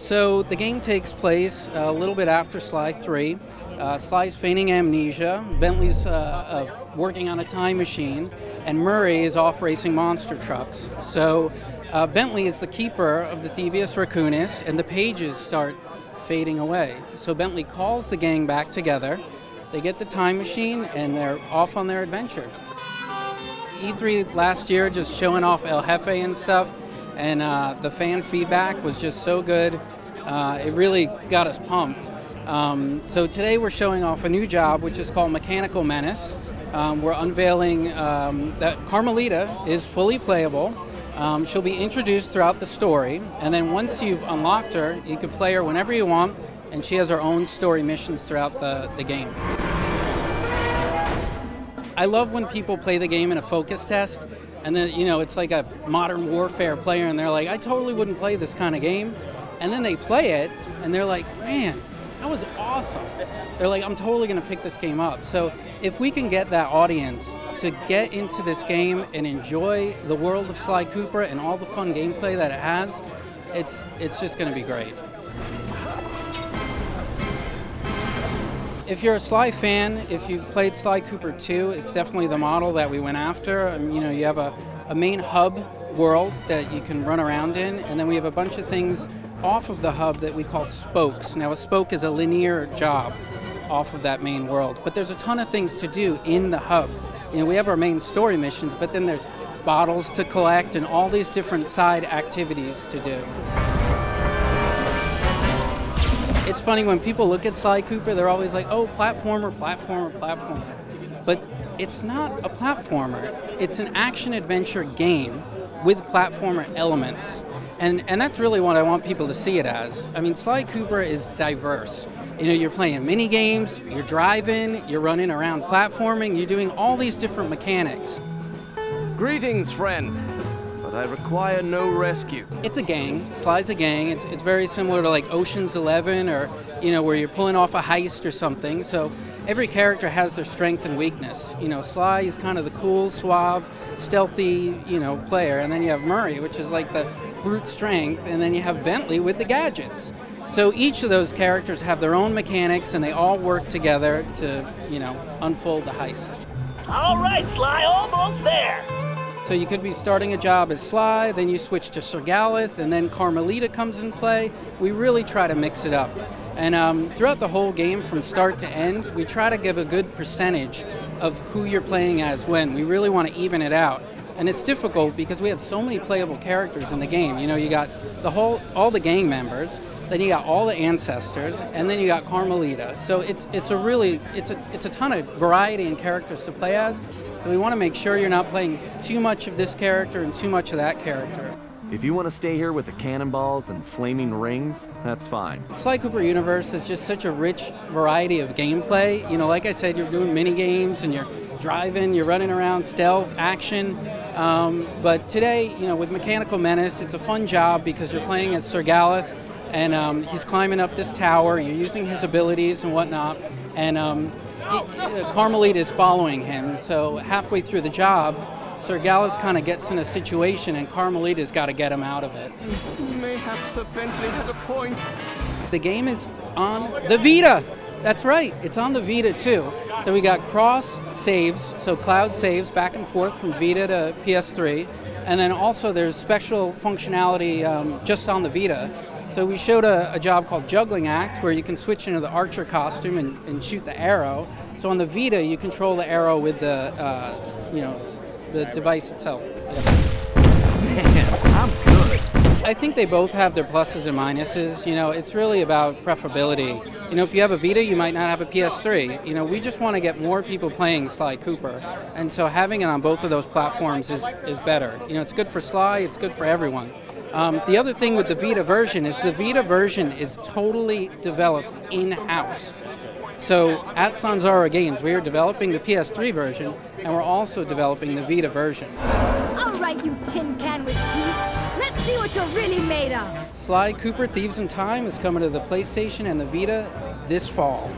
So the game takes place a little bit after Sly 3. Sly's feigning amnesia, Bentley's working on a time machine, and Murray is off racing monster trucks. So Bentley is the keeper of the Thieves Raccoonus, and the pages start fading away. So Bentley calls the gang back together, they get the time machine, and they're off on their adventure. E3 last year, just showing off El Jefe and stuff, and the fan feedback was just so good. It really got us pumped. So today we're showing off a new job, which is called Mechanical Menace. We're unveiling that Carmelita is fully playable. She'll be introduced throughout the story, and then once you've unlocked her, you can play her whenever you want, and she has her own story missions throughout the game. I love when people play the game in a focus test, and then, you know, it's like a modern warfare player, and they're like, I totally wouldn't play this kind of game. And then they play it, and they're like, man, that was awesome. They're like, I'm totally going to pick this game up. So if we can get that audience to get into this game and enjoy the world of Sly Cooper and all the fun gameplay that it has, it's just going to be great. If you're a Sly fan, if you've played Sly Cooper 2, it's definitely the model that we went after. You know, you have a main hub world that you can run around in, and then we have a bunch of things off of the hub that we call spokes. Now, a spoke is a linear job off of that main world, but there's a ton of things to do in the hub. You know, we have our main story missions, but then there's bottles to collect and all these different side activities to do. It's funny, when people look at Sly Cooper, they're always like, oh, platformer, platformer, platformer. But it's not a platformer. It's an action-adventure game with platformer elements. And that's really what I want people to see it as. I mean, Sly Cooper is diverse. You know, you're playing mini games, you're driving, you're running around platforming, you're doing all these different mechanics. Greetings, friend. But I require no rescue. It's a gang. Sly's a gang. It's very similar to like Ocean's 11, or, you know, where you're pulling off a heist or something. So every character has their strength and weakness. You know, Sly is kind of the cool, suave, stealthy, you know, player, and then you have Murray, which is like the brute strength, and then you have Bentley with the gadgets. So each of those characters have their own mechanics, and they all work together to, you know, unfold the heist. All right, Sly, almost there. So you could be starting a job as Sly, then you switch to Sir Galeth, and then Carmelita comes in play. We really try to mix it up. And throughout the whole game, from start to end, we try to give a good percentage of who you're playing as when. We really want to even it out. And it's difficult because we have so many playable characters in the game. You know, you got all the gang members, then you got all the ancestors, and then you got Carmelita. So it's a ton of variety in characters to play as. So we want to make sure you're not playing too much of this character and too much of that character. If you want to stay here with the cannonballs and flaming rings, that's fine. Sly Cooper Universe is just such a rich variety of gameplay. You know, like I said, you're doing mini games and you're driving, you're running around, stealth, action. But today, you know, with Mechanical Menace, it's a fun job because you're playing as Sir Galeth, and he's climbing up this tower. You're using his abilities and whatnot, and Carmelita is following him. So halfway through the job, Sir Galeth kind of gets in a situation, and Carmelita's got to get him out of it. Mayhap Sir Bentley had a point. The game is on the Vita. That's right, it's on the Vita too. So we got cross saves, so cloud saves back and forth from Vita to PS3, and then also there's special functionality just on the Vita. So we showed a job called Juggling Act, where you can switch into the archer costume and shoot the arrow. So on the Vita, you control the arrow with the, you know, the device itself. Man, I'm good. I think they both have their pluses and minuses. You know, it's really about preferability. You know, if you have a Vita, you might not have a PS3. You know, we just want to get more people playing Sly Cooper, and so having it on both of those platforms is better. You know, it's good for Sly, it's good for everyone. The other thing with the Vita version is the Vita version is totally developed in-house. So at Sanzaru Games, we are developing the PS3 version, and we're also developing the Vita version. All right, you tin can with teeth. Let's see what you're really made of. Sly Cooper Thieves in Time is coming to the PlayStation and the Vita this fall.